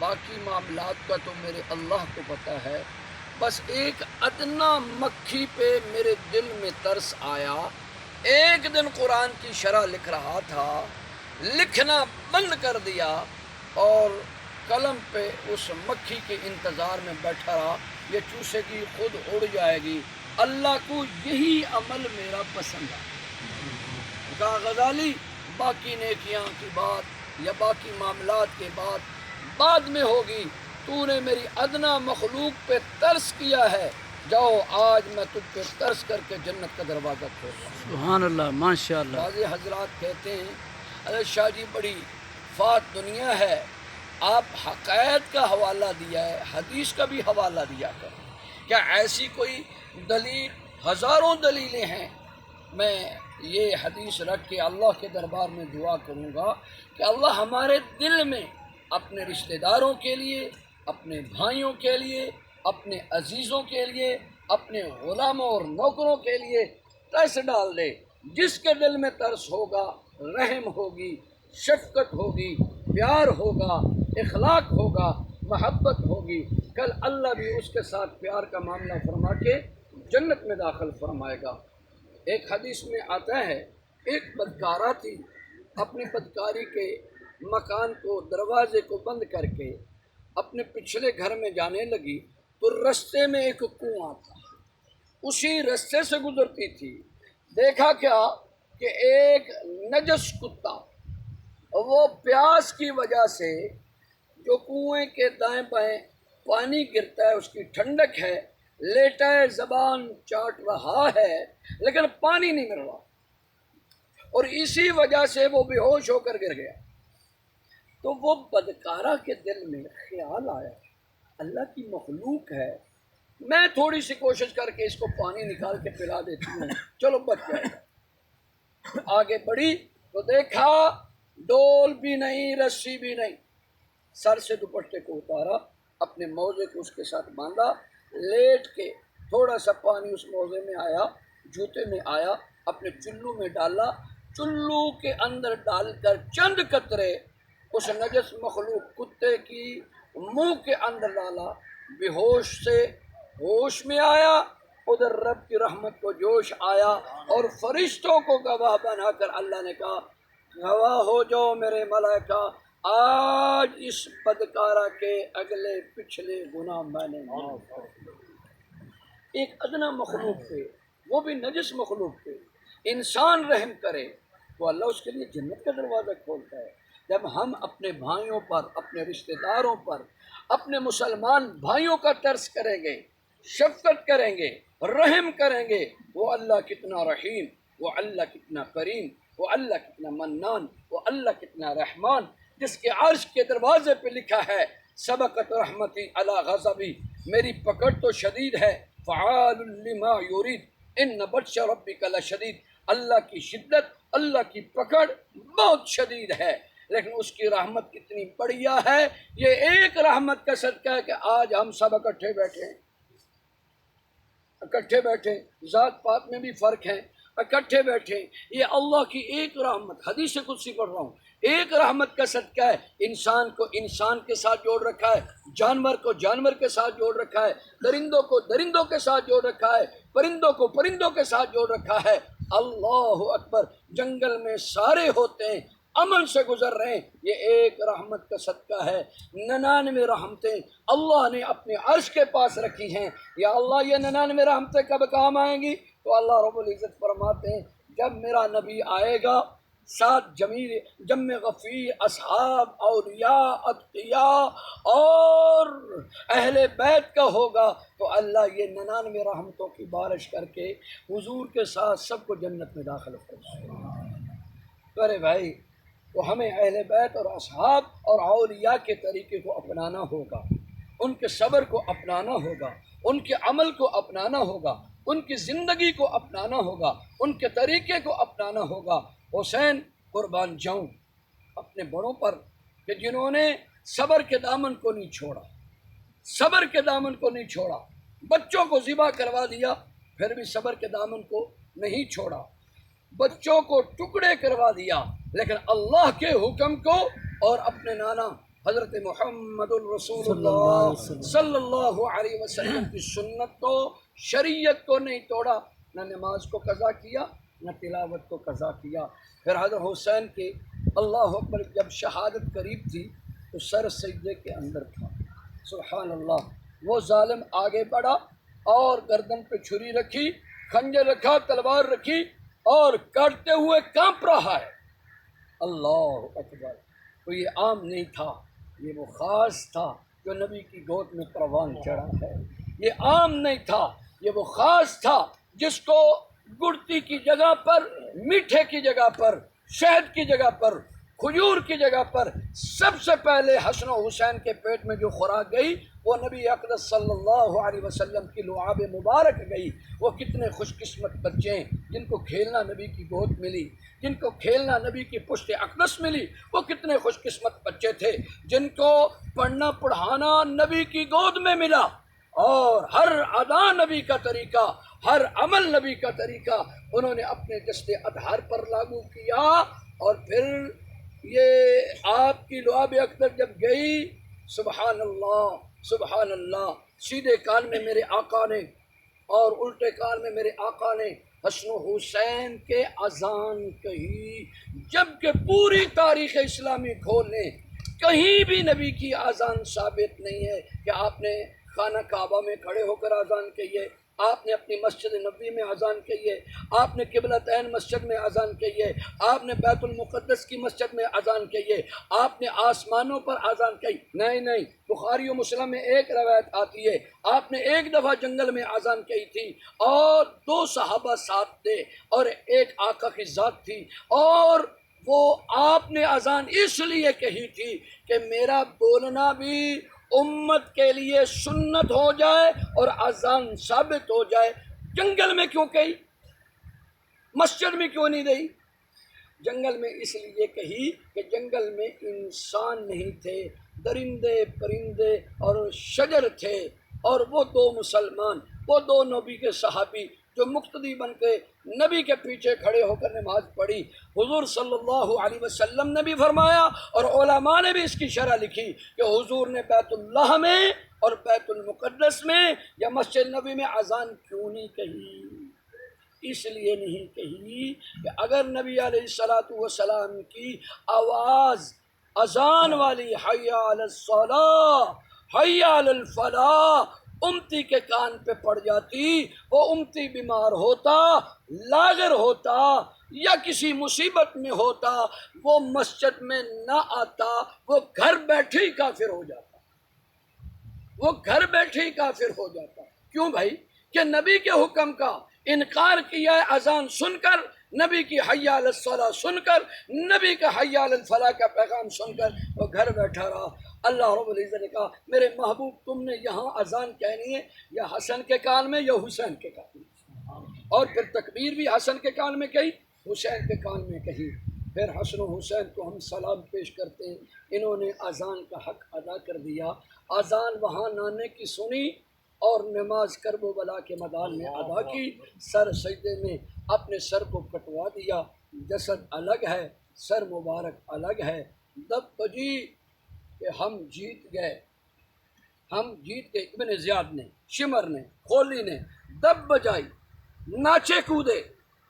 باقی معاملات کا تو میرے اللہ کو پتہ ہے، بس ایک ادنا مکھی پہ میرے دل میں ترس آیا۔ ایک دن قرآن کی شرح لکھ رہا تھا، لکھنا بند کر دیا اور قلم پہ اس مکھی کے انتظار میں بیٹھا رہا، یہ چوسے گی خود اڑ جائے گی، اللہ کو یہی عمل میرا پسند ہے۔ کہا غزالی باقی نیکیاں کی بات یا باقی معاملات کے بعد میں ہوگی، تو نے میری ادنا مخلوق پہ ترس کیا ہے، جاؤ آج میں تجھ پہ ترس کر کے جنت کا دروازہ کھولتا ہوں۔ سبحان اللہ، ماشاء اللہ۔ بعض حضرات کہتے ہیں ارے شاہ جی بڑی فات دنیا ہے، آپ حقائق کا حوالہ دیا ہے، حدیث کا بھی حوالہ دیا کریں، کیا ایسی کوئی دلیل؟ ہزاروں دلیلیں ہیں۔ میں یہ حدیث رکھ کے اللہ کے دربار میں دعا کروں گا کہ اللہ ہمارے دل میں اپنے رشتہ داروں کے لیے، اپنے بھائیوں کے لیے، اپنے عزیزوں کے لیے، اپنے غلاموں اور نوکروں کے لیے ترس ڈال دے۔ جس کے دل میں ترس ہوگا، رحم ہوگی، شفقت ہوگی، پیار ہوگا، اخلاق ہوگا، محبت ہوگی، کل اللہ بھی اس کے ساتھ پیار کا معاملہ فرما کے جنت میں داخل فرمائے گا۔ ایک حدیث میں آتا ہے ایک بدکارہ تھی، اپنی بدکاری کے مکان کو، دروازے کو بند کر کے اپنے پچھلے گھر میں جانے لگی تو رستے میں ایک کنواں تھا، اسی رستے سے گزرتی تھی، دیکھا کیا کہ ایک نجس کتا، وہ پیاس کی وجہ سے جو کنویں کے دائیں بائیں پانی گرتا ہے اس کی ٹھنڈک ہے، لیٹا ہے، زبان چاٹ رہا ہے لیکن پانی نہیں مل رہا، اور اسی وجہ سے وہ بے ہوش ہو کر گر گیا۔ تو وہ بدکارہ کے دل میں خیال آیا اللہ کی مخلوق ہے، میں تھوڑی سی کوشش کر کے اس کو پانی نکال کے پلا دیتی ہوں، چلو بچ جائے گا۔ آگے بڑھی تو دیکھا ڈول بھی نہیں، رسی بھی نہیں، سر سے دوپٹے کو اتارا، اپنے موزے کو اس کے ساتھ باندھا، لیٹ کے تھوڑا سا پانی اس موزے میں آیا، جوتے میں آیا، اپنے چلو میں ڈالا، چلو کے اندر ڈال کر چند قطرے اس نجس مخلوق کتے کی منہ کے اندر ڈالا، بے ہوش سے ہوش میں آیا، ادھر رب کی رحمت کو جوش آیا، اور فرشتوں کو گواہ بنا کر اللہ نے کہا گواہ ہو جاؤ میرے ملائکہ، آج اس بدکارہ کے اگلے پچھلے گناہ میں نے معاف کر دیے۔ ایک ادنا مخلوق پہ، وہ بھی نجس مخلوق پہ انسان رحم کرے تو اللہ اس کے لیے جنت کا دروازہ کھولتا ہے۔ جب ہم اپنے بھائیوں پر، اپنے رشتہ داروں پر، اپنے مسلمان بھائیوں کا ترس کریں گے، شفقت کریں گے، رحم کریں گے، وہ اللہ کتنا رحیم، وہ اللہ کتنا کریم، وہ اللہ کتنا منان، وہ اللہ کتنا رحمان، جس کے عرش کے دروازے پہ لکھا ہے سبقت رحمتی علی غضبی، میری پکڑ تو شدید ہے، فعال لما یرید ان بطش ربک لشدید، اللہ کی شدت، اللہ کی پکڑ بہت شدید ہے، لیکن اس کی رحمت کتنی بڑھیا ہے۔ یہ ایک رحمت کا صدقہ ہے کہ آج ہم سب اکٹھے بیٹھے، ذات پات میں بھی فرق ہے، اکٹھے بیٹھے، یہ اللہ کی ایک رحمت، حدیث قدسی پڑھ رہا ہوں، ایک رحمت کا صدقہ ہے۔ انسان کو انسان کے ساتھ جوڑ رکھا ہے، جانور کو جانور کے ساتھ جوڑ رکھا ہے، درندوں کو درندوں کے ساتھ جوڑ رکھا ہے، پرندوں کو پرندوں کے ساتھ جوڑ رکھا ہے۔ اللہ اکبر، جنگل میں سارے ہوتے ہیں، امن سے گزر رہے ہیں، یہ ایک رحمت کا صدقہ ہے۔ 99 رحمتیں اللہ نے اپنے عرش کے پاس رکھی ہیں۔ یا اللہ یہ 99 رحمتیں کب کام آئیں گی؟ تو اللہ رب العزت فرماتے ہیں جب میرا نبی آئے گا، ساتھ جم غفیر، اصحاب، اولیاء، اتقیاء اور اہل بیت کا ہوگا تو اللہ یہ 99 رحمتوں کی بارش کر کے حضور کے ساتھ سب کو جنت میں داخل فرمائے گا۔ ارے بھائی، تو ہمیں اہل بیت اور اصحاب اور اولیاء کے طریقے کو اپنانا ہوگا، ان کے صبر کو اپنانا ہوگا، ان کے عمل کو اپنانا ہوگا، ان کی زندگی کو اپنانا ہوگا، ان کے طریقے کو اپنانا ہوگا۔ حسین قربان جاؤں اپنے بڑوں پر کہ جنہوں نے صبر کے دامن کو نہیں چھوڑا، صبر کے دامن کو نہیں چھوڑا، بچوں کو ذبح کروا دیا پھر بھی صبر کے دامن کو نہیں چھوڑا، بچوں کو ٹکڑے کروا دیا لیکن اللہ کے حکم کو اور اپنے نانا حضرت محمد الرسول اللہ صلی اللہ علیہ وسلم کی سنت کو، شریعت کو نہیں توڑا، نہ نماز کو قضا کیا نہ تلاوت کو قضا کیا۔ پھر حضرت حسین کی اللہ اکبر جب شہادت قریب تھی تو سر سجدے کے اندر تھا، سبحان اللہ۔ وہ ظالم آگے بڑھا اور گردن پہ چھری رکھی، خنجر رکھا، تلوار رکھی اور کاٹتے ہوئے کانپ رہا ہے۔ اللہ اکبر۔ تو یہ عام نہیں تھا، یہ وہ خاص تھا جو نبی کی گود میں پروان چڑھا ہے۔ یہ عام نہیں تھا، یہ وہ خاص تھا جس کو گڑتی کی جگہ پر، میٹھے کی جگہ پر، شہد کی جگہ پر، کھجور کی جگہ پر سب سے پہلے حسن و حسین کے پیٹ میں جو خوراک گئی وہ نبی اقدس صلی اللہ علیہ وسلم کی لعاب مبارک گئی۔ وہ کتنے خوش قسمت بچے ہیں جن کو کھیلنا نبی کی گود ملی، جن کو کھیلنا نبی کی پشت اقدس ملی۔ وہ کتنے خوش قسمت بچے تھے جن کو پڑھنا پڑھانا نبی کی گود میں ملا، اور ہر ادا نبی کا طریقہ، ہر عمل نبی کا طریقہ انہوں نے اپنے جسد اطہار پر لاگو کیا۔ اور پھر یہ آپ کی لعاب اقدس جب گئی، سبحان اللہ سبحان اللہ، سیدھے کان میں میرے آقا نے اور الٹے کان میں میرے آقا نے حسن و حسین کے اذان کہی، جبکہ پوری تاریخ اسلامی کھول لیں کہیں بھی نبی کی اذان ثابت نہیں ہے کہ آپ نے خانہ کعبہ میں کھڑے ہو کر اذان کہی ہے، آپ نے اپنی مسجد نبوی میں اذان کہی ہے، آپ نے قبلتین مسجد میں اذان کہی ہے، آپ نے بیت المقدس کی مسجد میں اذان کہی ہے، آپ نے آسمانوں پر اذان کہی۔ نہیں، بخاری و مسلم میں ایک روایت آتی ہے آپ نے ایک دفعہ جنگل میں اذان کہی تھی اور 2 صحابہ ساتھ تھے اور ایک آقا کی ذات تھی، اور وہ آپ نے اذان اس لیے کہی تھی کہ میرا بولنا بھی امت کے لیے سنت ہو جائے اور اذان ثابت ہو جائے۔ جنگل میں کیوں کہی؟ مسجد میں کیوں نہیں گئی؟ جنگل میں اس لیے کہی کہ جنگل میں انسان نہیں تھے، درندے پرندے اور شجر تھے، اور وہ 2 مسلمان، وہ 2 نبی کے صحابی جو مقتدی بن کے نبی کے پیچھے کھڑے ہو کر نماز پڑھی۔ حضور صلی اللہ علیہ وسلم نے بھی فرمایا اور علماء نے بھی اس کی شرح لکھی کہ حضور نے بیت اللہ میں اور بیت المقدس میں یا مسجد نبی میں اذان کیوں نہیں کہی؟ اس لیے نہیں کہی کہ اگر نبی علیہ الصلوۃ والسلام کی آواز اذان والی حی علی الصلاۃ حی علی الفلاح امتی کے کان پہ پڑ جاتی، وہ امتی بیمار ہوتا، لاغر ہوتا یا کسی مصیبت میں ہوتا، وہ مسجد میں نہ آتا، وہ گھر بیٹھے ہی کافر ہو جاتا، وہ گھر بیٹھے ہی کافر ہو جاتا۔ کیوں بھائی؟ کہ نبی کے حکم کا انکار کیا ہے، اذان سن کر، نبی کی حی علی الصلاۃ سن کر، نبی کا حی علی الفلاح کا پیغام سن کر وہ گھر بیٹھا رہا۔ اللہ رب العزت نے کہا میرے محبوب تم نے یہاں اذان کہنی ہے یا حسن کے کان میں یا حسین کے کان میں، اور پھر تکبیر بھی حسن کے کان میں کہی، حسین کے کان میں کہی۔ پھر حسن و حسین کو ہم سلام پیش کرتے ہیں، انہوں نے اذان کا حق ادا کر دیا۔ اذان وہاں نانے کی سنی اور نماز کرب و بلا کے میدان میں ادا کی، سر سجدے میں اپنے سر کو کٹوا دیا، جسد الگ ہے، سر مبارک الگ ہے۔ دب بجی کہ ہم جیت گئے، ہم جیت گئے۔ ابن زیاد نے، شمر نے، خولی نے دب بجائی، ناچے کودے،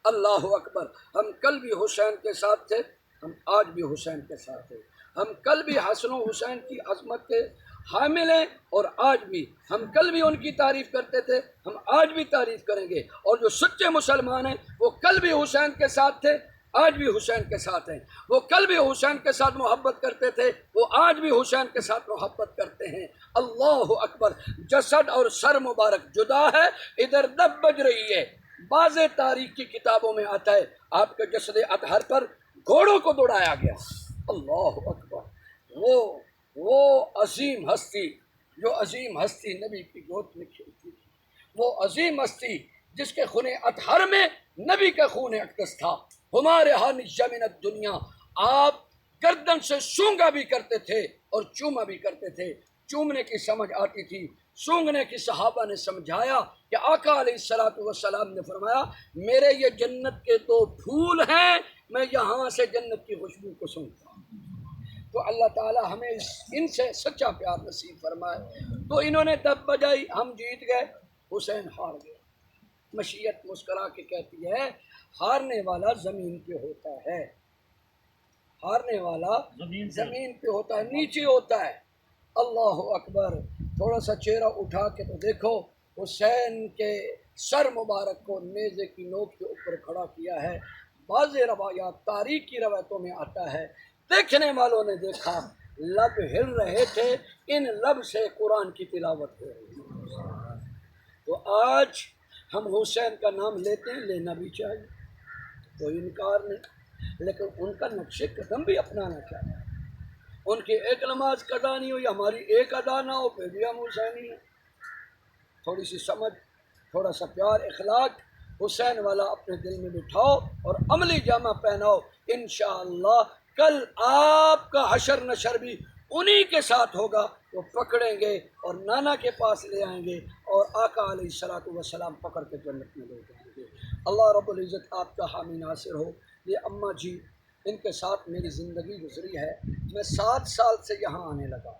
اللہ اکبر۔ ہم کل بھی حسین کے ساتھ تھے، ہم آج بھی حسین کے ساتھ تھے، ہم کل بھی حسن و حسین کی عظمت کے حامل ہیں، اور آج بھی ہم کل بھی ان کی تعریف کرتے تھے، ہم آج بھی تعریف کریں گے۔ اور جو سچے مسلمان ہیں وہ کل بھی حسین کے ساتھ تھے، آج بھی حسین کے ساتھ ہیں، وہ کل بھی حسین کے ساتھ محبت کرتے تھے، وہ آج بھی حسین کے ساتھ محبت کرتے ہیں۔ اللہ اکبر۔ جسد اور سر مبارک جدا ہے، ادھر دب بج رہی ہے۔ بعض تاریخ کی کتابوں میں آتا ہے آپ کے جسد اطہر پر گھوڑوں کو دوڑایا گیا۔ اللہ اکبر۔ وہ عظیم ہستی، جو عظیم ہستی نبی کی گود میں کھیلتی تھی، وہ عظیم ہستی جس کے خون اطہر میں نبی کا خون اقدس تھا۔ ہمارے ہاں من الدنیا، آپ گردن سے سونگا بھی کرتے تھے اور چوما بھی کرتے تھے۔ چومنے کی سمجھ آتی تھی، سونگنے کی صحابہ نے سمجھایا کہ آقا علیہ الصلوۃ والسلام نے فرمایا میرے یہ جنت کے 2 پھول ہیں، میں یہاں سے جنت کی خوشبو کو سونگتا ہوں، تو اللہ تعالی ہمیں ان سے سچا پیار نصیب فرمائے۔ تو انہوں نے تب بجائی، ہم جیت گئے، حسین ہار گئے۔ مشیت مسکرا کے کہتی ہے ہارنے والا زمین پہ ہوتا ہے، ہارنے والا زمین پہ ہوتا ہے، نیچے ہوتا ہے۔ اللہ اکبر۔ تھوڑا سا چہرہ اٹھا کے تو دیکھو، حسین کے سر مبارک کو نیزے کی نوک کے اوپر کھڑا کیا ہے۔ بعض روایات، تاریخ کی روایتوں میں آتا ہے، دیکھنے والوں نے دیکھا لب ہل رہے تھے، ان لب سے قرآن کی تلاوت ہو رہی تھی۔ تو آج ہم حسین کا نام لیتے ہیں، لینا بھی چاہیے، کوئی انکار نہیں، لیکن ان کا نقش قدم بھی اپنانا چاہیے۔ ان کی ایک نماز قضا نہیں ہوئی، ہماری ایک ادا نہ ہو، پھر بھی ہم حسینی ہیں۔ تھوڑی سی سمجھ، تھوڑا سا پیار، اخلاق حسین والا اپنے دل میں بٹھاؤ اور عملی جامہ پہناؤ۔ انشاءاللہ کل آپ کا حشر نشر بھی انہی کے ساتھ ہوگا، وہ پکڑیں گے اور نانا کے پاس لے آئیں گے اور آقا علیہ الصلوۃ والسلام پکڑ کے جنت میں لے جائیں گے۔ اللہ رب العزت آپ کا حامی ناصر ہو۔ یہ اماں جی، ان کے ساتھ میری زندگی گزری ہے، میں 7 سال سے یہاں آنے لگا۔